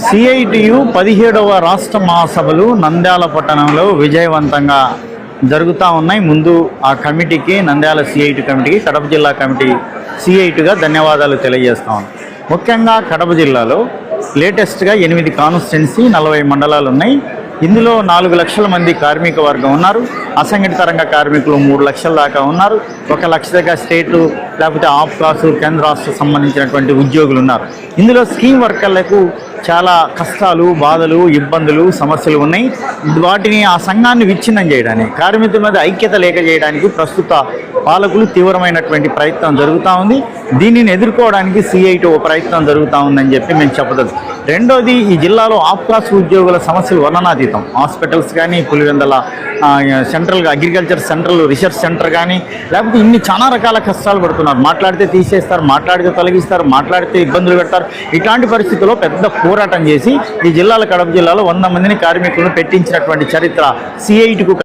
CITU 17వ రాష్ట్ర మహాసభలు నంద్యాల పట్టణంలో విజయవంతంగా జరుగుతూ ఉన్నాయి. ముందు ఆ కమిటీకి, నంద్యాల సిఐటి కమిటీకి, కడప జిల్లా కమిటీ సిఐటిగా ధన్యవాదాలు తెలియజేస్తాం. ముఖ్యంగా కడప జిల్లాలో లేటెస్ట్గా 8 కాన్స్టిట్యున్సీ 40 మండలాలు ఉన్నాయి. ఇందులో 4 లక్షల మంది కార్మిక వర్గం ఉన్నారు. అసంఘటిత రంగ కార్మికులు 3 లక్షల దాకా ఉన్నారు. 1 లక్ష దాకా స్టేటు లేకపోతే ఆఫ్ క్లాసు కేంద్ర రాష్ట్ర సంబంధించినటువంటి ఉద్యోగులు ఉన్నారు. ఇందులో స్కీమ్ వర్కర్లకు చాలా కష్టాలు, బాధలు, ఇబ్బందులు, సమస్యలు ఉన్నాయి. వాటిని ఆ సంఘాన్ని విచ్ఛిన్నం చేయడానికి, కార్మికుల మీద ఐక్యత లేక చేయడానికి ప్రస్తుత పాలకులు తీవ్రమైనటువంటి ప్రయత్నం జరుగుతూ ఉంది. దీనిని ఎదుర్కోవడానికి సిఐటి ఓ ప్రయత్నం జరుగుతూ ఉందని చెప్పి మేము చెప్పదలుచు. రెండోది, ఈ జిల్లాలో ఆఫ్ క్లాస్ ఉద్యోగుల సమస్యలు వర్ణనాతీతం. హాస్పిటల్స్ కానీ, Pulivendula central agriculture central research centre కానీ, లేకపోతే ఇన్ని చాలా రకాల కష్టాలు పడుతున్నారు. మాట్లాడితే తీసేస్తారు, మాట్లాడితే తొలగిస్తారు, మాట్లాడితే ఇబ్బందులు పెడతారు. ఇట్లాంటి పరిస్థితుల్లో పెద్ద పోరాటం చేసి ఈ జిల్లాలో, కడప జిల్లాలో 100 మందిని కార్మికులను పెట్టించినటువంటి చరిత్ర సిఐటికు